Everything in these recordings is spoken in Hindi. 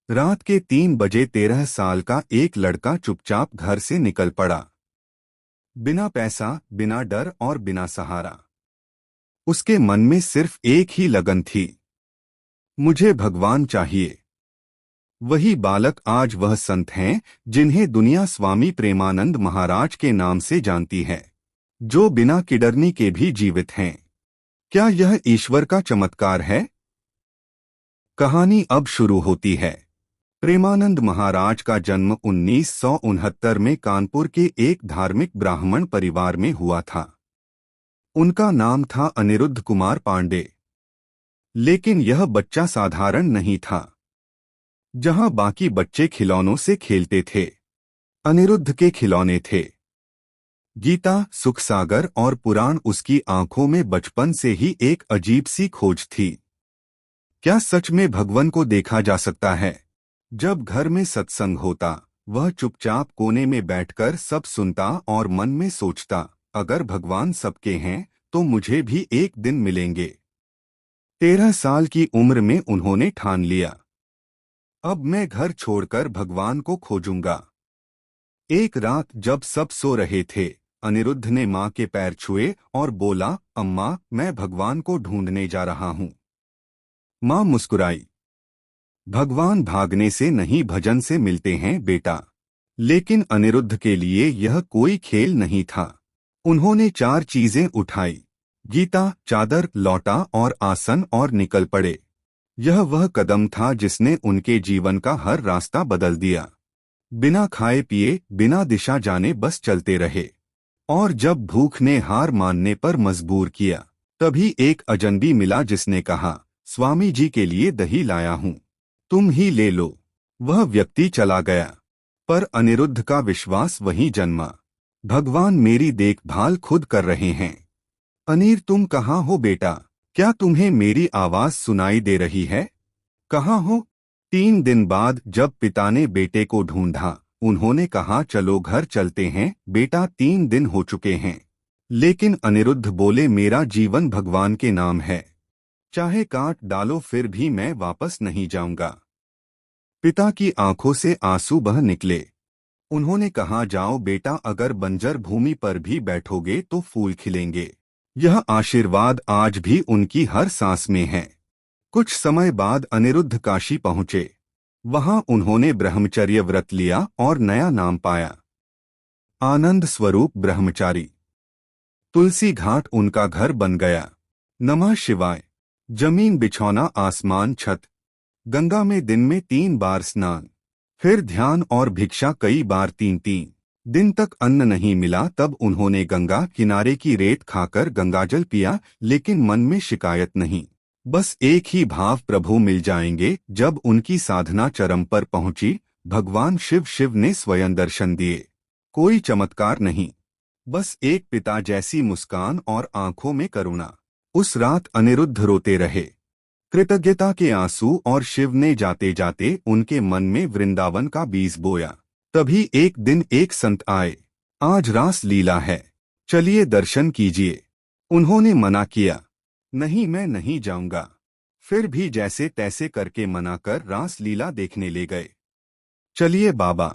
रात के 3 बजे 13 साल का एक लड़का चुपचाप घर से निकल पड़ा। बिना पैसा, बिना डर और बिना सहारा। उसके मन में सिर्फ एक ही लगन थी, मुझे भगवान चाहिए। वही बालक आज वह संत हैं जिन्हें दुनिया स्वामी प्रेमानंद महाराज के नाम से जानती है, जो बिना किडरनी के भी जीवित हैं। क्या यह ईश्वर का चमत्कार है? कहानी अब शुरू होती है। प्रेमानंद महाराज का जन्म 1969 में कानपुर के एक धार्मिक ब्राह्मण परिवार में हुआ था। उनका नाम था अनिरुद्ध कुमार पांडे। लेकिन यह बच्चा साधारण नहीं था। जहां बाकी बच्चे खिलौनों से खेलते थे, अनिरुद्ध के खिलौने थे गीता, सुखसागर और पुराण। उसकी आंखों में बचपन से ही एक अजीब सी खोज थी। क्या सच में भगवान को देखा जा सकता है? जब घर में सत्संग होता, वह चुपचाप कोने में बैठकर सब सुनता और मन में सोचता, अगर भगवान सबके हैं तो मुझे भी एक दिन मिलेंगे। 13 साल की उम्र में उन्होंने ठान लिया, अब मैं घर छोड़कर भगवान को खोजूंगा। एक रात जब सब सो रहे थे, अनिरुद्ध ने माँ के पैर छुए और बोला, अम्मा, मैं भगवान को ढूंढने जा रहा हूँ। माँ मुस्कुराई। भगवान भागने से नहीं, भजन से मिलते हैं बेटा। लेकिन अनिरुद्ध के लिए यह कोई खेल नहीं था। उन्होंने 4 चीजें उठाई, गीता, चादर, लौटा और आसन, और निकल पड़े। यह वह कदम था जिसने उनके जीवन का हर रास्ता बदल दिया। बिना खाए पिए, बिना दिशा जाने बस चलते रहे। और जब भूख ने हार मानने पर मजबूर किया, तभी एक अजनबी मिला जिसने कहा, स्वामी जी के लिए दही लाया हूँ, तुम ही ले लो। वह व्यक्ति चला गया, पर अनिरुद्ध का विश्वास वहीं जन्मा। भगवान मेरी देखभाल खुद कर रहे हैं। अनीर, तुम कहाँ हो बेटा? क्या तुम्हें मेरी आवाज सुनाई दे रही है? कहाँ हो? 3 दिन बाद जब पिता ने बेटे को ढूंढा, उन्होंने कहा, चलो घर चलते हैं बेटा, 3 दिन हो चुके हैं। लेकिन अनिरुद्ध बोले, मेरा जीवन भगवान के नाम है, चाहे काट डालो फिर भी मैं वापस नहीं जाऊंगा। पिता की आंखों से आंसू बह निकले। उन्होंने कहा, जाओ बेटा, अगर बंजर भूमि पर भी बैठोगे तो फूल खिलेंगे। यह आशीर्वाद आज भी उनकी हर सांस में है। कुछ समय बाद अनिरुद्ध काशी पहुंचे। वहां उन्होंने ब्रह्मचर्य व्रत लिया और नया नाम पाया, आनंद स्वरूप ब्रह्मचारी। तुलसी घाट उनका घर बन गया। नमः शिवाय। जमीन, बिछौना, आसमान, छत। गंगा में दिन में 3 बार स्नान, फिर ध्यान और भिक्षा कई बार। 3 दिन तक अन्न नहीं मिला, तब उन्होंने गंगा किनारे की रेत खाकर गंगाजल पिया, लेकिन मन में शिकायत नहीं, बस एक ही भाव, प्रभु मिल जाएंगे। जब उनकी साधना चरम पर पहुंची, भगवान शिव ने स्वयं दर्शन दिए। कोई चमत्कार नहीं, बस एक पिता जैसी मुस्कान और आंखों में करुणा। उस रात अनिरुद्ध रोते रहे, कृतज्ञता के आंसू, और शिव ने जाते जाते उनके मन में वृंदावन का बीज बोया। तभी एक दिन एक संत आए, आज रास लीला है, चलिए दर्शन कीजिए। उन्होंने मना किया, नहीं, मैं नहीं जाऊंगा। फिर भी जैसे तैसे करके मनाकर रास लीला देखने ले गए। चलिए बाबा।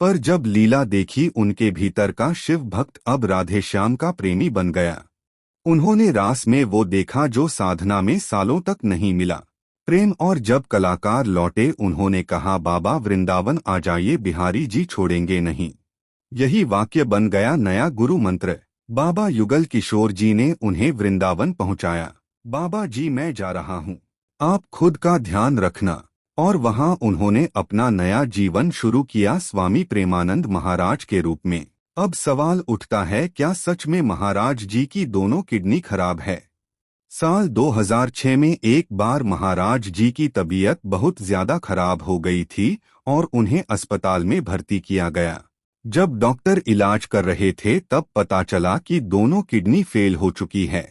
पर जब लीला देखी, उनके भीतर का शिव भक्त अब राधेश्याम का प्रेमी बन गया। उन्होंने रास में वो देखा जो साधना में सालों तक नहीं मिला, प्रेम। और जब कलाकार लौटे, उन्होंने कहा, बाबा वृंदावन आ जाइए, बिहारी जी छोड़ेंगे नहीं। यही वाक्य बन गया नया गुरु मंत्र। बाबा युगल किशोर जी ने उन्हें वृंदावन पहुंचाया। बाबा जी, मैं जा रहा हूं, आप खुद का ध्यान रखना। और वहां उन्होंने अपना नया जीवन शुरू किया, स्वामी प्रेमानंद महाराज के रूप में। अब सवाल उठता है, क्या सच में महाराज जी की दोनों किडनी खराब है? साल 2006 में एक बार महाराज जी की तबीयत बहुत ज्यादा खराब हो गई थी और उन्हें अस्पताल में भर्ती किया गया। जब डॉक्टर इलाज कर रहे थे, तब पता चला कि दोनों किडनी फेल हो चुकी है।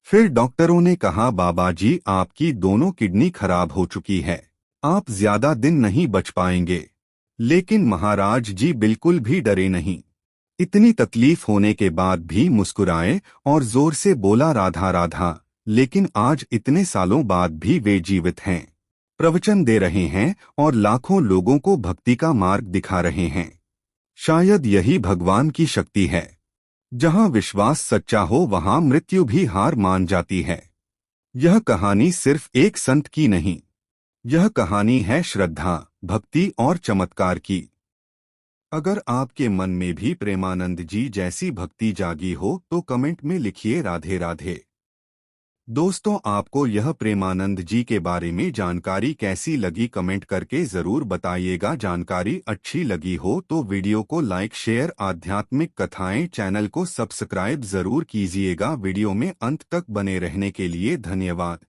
फिर डॉक्टरों ने कहा, बाबा जी, आपकी दोनों किडनी खराब हो चुकी है, आप ज्यादा दिन नहीं बच पाएंगे। लेकिन महाराज जी बिल्कुल भी डरे नहीं। इतनी तकलीफ होने के बाद भी मुस्कुराए और जोर से बोला, राधा राधा। लेकिन आज इतने सालों बाद भी वे जीवित हैं। प्रवचन दे रहे हैं और लाखों लोगों को भक्ति का मार्ग दिखा रहे हैं। शायद यही भगवान की शक्ति है। जहां विश्वास सच्चा हो वहां मृत्यु भी हार मान जाती है। यह कहानी सिर्फ एक संत की नहीं, यह कहानी है श्रद्धा, भक्ति और चमत्कार की। अगर आपके मन में भी प्रेमानंद जी जैसी भक्ति जागी हो तो कमेंट में लिखिए राधे राधे। दोस्तों, आपको यह प्रेमानंद जी के बारे में जानकारी कैसी लगी कमेंट करके ज़रूर बताइएगा। जानकारी अच्छी लगी हो तो वीडियो को लाइक शेयर आध्यात्मिक कथाएं चैनल को सब्सक्राइब ज़रूर कीजिएगा। वीडियो में अंत तक बने रहने के लिए धन्यवाद।